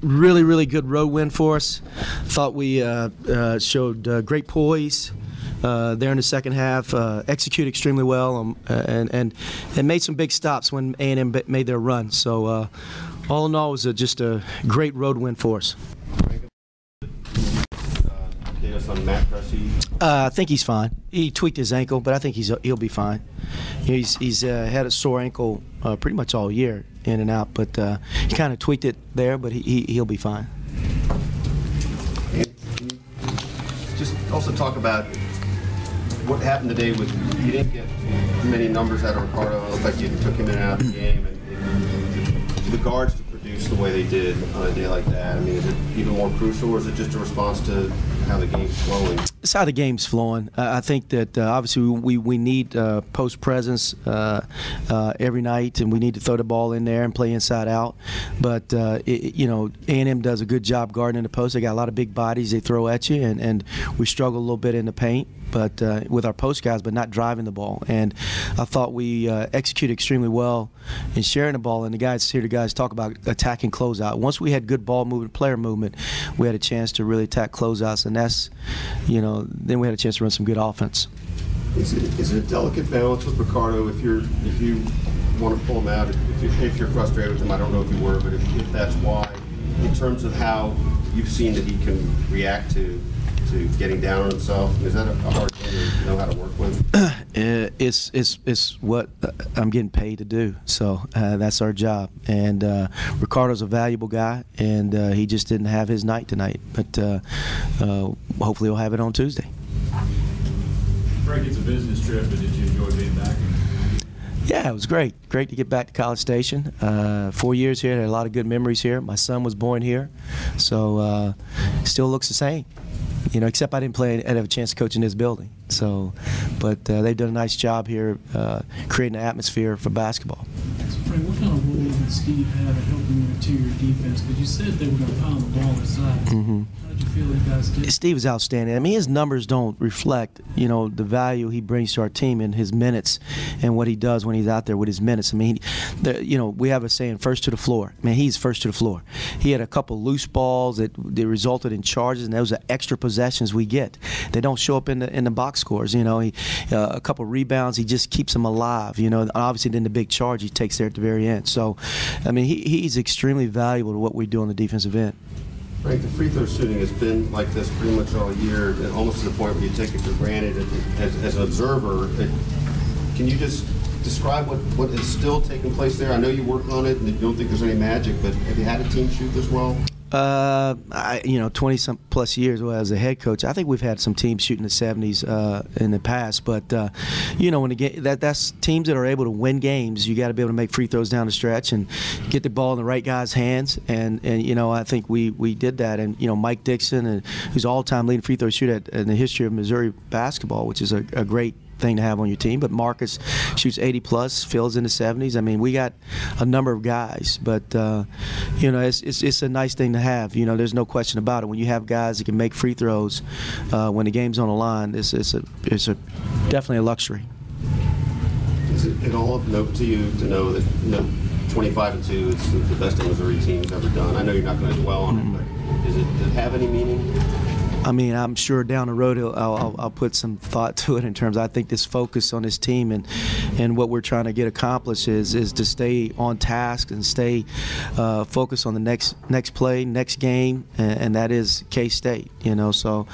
really good road win for us. Thought we showed great poise there in the second half. Executed extremely well, and made some big stops when A&M made their run. So all in all, it was just a great road win for us. On Matt Cressy? I think he's fine. He tweaked his ankle, but I think he'll be fine. He's had a sore ankle pretty much all year, in and out, but he kind of tweaked it there, but he'll be fine. And just also talk about what happened today with you didn't get many numbers out of Ricardo. It looked like you took him in and out of the game, and the guards to produce the way they did on a day like that. I mean, is it even more crucial, or is it just a response to how the game's flowing? It's how the game's flowing. I think that obviously we need post presence every night, and we need to throw the ball in there and play inside out. But A&M does a good job guarding the post. They got a lot of big bodies they throw at you, and we struggle a little bit in the paint, but with our post guys, but not driving the ball. And I thought we executed extremely well in sharing the ball. And the guys talk about attacking closeout. Once we had good ball movement, player movement, we had a chance to really attack closeouts, and that's, then we had a chance to run some good offense. Is it a delicate balance with Ricardo if you want to pull him out, if you're frustrated with him? I don't know if you were, but if that's why, in terms of how you've seen that he can react to getting down on himself, is that a hard thing to know how to work with? It's what I'm getting paid to do, so that's our job. And Ricardo's a valuable guy, and he just didn't have his night tonight, but hopefully he'll have it on Tuesday. Frank, it's a business trip, but did you enjoy being back? Yeah, it was great. Great to get back to College Station. 4 years here, had a lot of good memories here. My son was born here, so still looks the same. Except I didn't have a chance to coach in this building. So, but they've done a nice job here creating an atmosphere for basketball. So, Frank, what kind of role did Steve have in helping your interior defense? Because you said they were going to pound the ball inside. Mm-hmm. How did you feel you guys did? Steve is outstanding. I mean, his numbers don't reflect, the value he brings to our team in his minutes and what he does when he's out there with his minutes. I mean, we have a saying, first to the floor. I mean, he's first to the floor. He had a couple loose balls that resulted in charges, and those are extra possessions we get. They don't show up in the box scores. A couple rebounds, he just keeps them alive. Obviously then the big charge he takes there at the very end. So, I mean, he's extremely valuable to what we do on the defensive end. Frank, the free throw shooting has been like this pretty much all year, and almost to the point where you take it for granted as an observer. Can you just describe what is still taking place there? I know you work on it and you don't think there's any magic, but have you had a team shoot this well? 20-some plus years as a head coach, I think we've had some teams shooting the 70s in the past. But when that's teams that are able to win games, you got to be able to make free throws down the stretch and get the ball in the right guy's hands. And I think we did that. And Mike Dixon, who's all-time leading free throw shooter in the history of Missouri basketball, which is a great thing to have on your team. But Marcus shoots 80+, Phil's in the 70s. I mean, we got a number of guys, but it's a nice thing to have. There's no question about it. When you have guys that can make free throws when the game's on the line, it's definitely a luxury. Is it all of note to you to know that 25-2 is the best Missouri team's ever done? I know you're not going to dwell on it, but does it have any meaning? I mean, I'm sure down the road I'll put some thought to it in terms of, I think this focus on this team and what we're trying to get accomplished is to stay on task and stay focused on the next play, next game, and that is K-State. So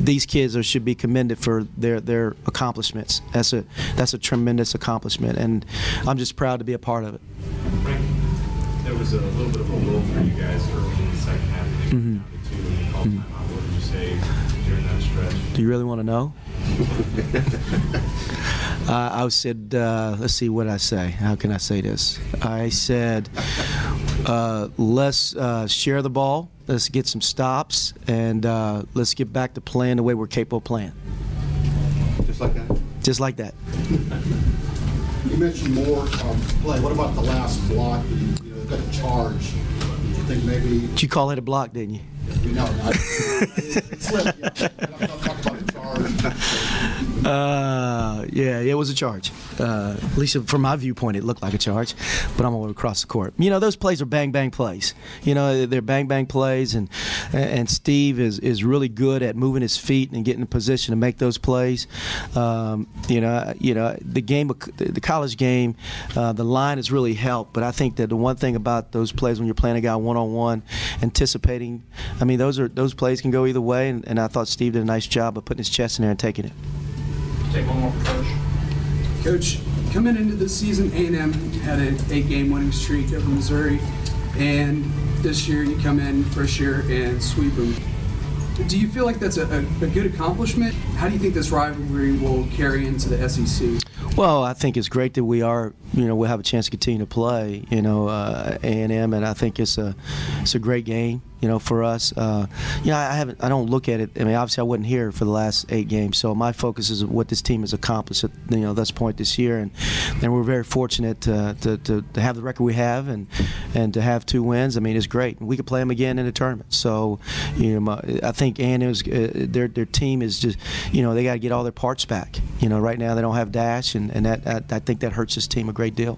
these kids should be commended for their accomplishments. That's a tremendous accomplishment, and I'm just proud to be a part of it. Frank, there was a little bit of a lull for you guys early in the second half. Mm-hmm. What did you say during that stretch? Do you really want to know? I said, let's see what I say. How can I say this? I said, let's share the ball. Let's get some stops, and let's get back to playing the way we're capable of playing. Just like that? Just like that. You mentioned more play. What about the last block? You got a charge. Do you think maybe? Did you call it a block, didn't you? No, it slipped. Yeah. I'm talking about a charge. Yeah, it was a charge. At least from my viewpoint, it looked like a charge. But I'm over across the court. You know, those plays are bang bang plays. You know, they're bang bang plays, and Steve is really good at moving his feet and getting in position to make those plays. You know, the college game, the line has really helped. But I think that the one thing about those plays when you're playing a guy one-on-one, anticipating, I mean, those plays can go either way. And I thought Steve did a nice job of putting his chest in there and taking it. Take one more for Coach. Coach, coming into the season, A&M had an 8-game winning streak over Missouri, and this year you come in first year and sweep them. Do you feel like that's a good accomplishment? How do you think this rivalry will carry into the SEC? Well, I think it's great that we'll have a chance to continue to play, A&M, and I think it's a great game, for us. I don't look at it. I mean, obviously I wasn't here for the last 8 games, so my focus is what this team has accomplished at this point this year, and we're very fortunate to have the record we have and to have 2 wins. I mean, it's great. We could play them again in the tournament. So, I think A&M's their team is just, they got to get all their parts back. Right now they don't have Dash, and that I think that hurts this team a great deal.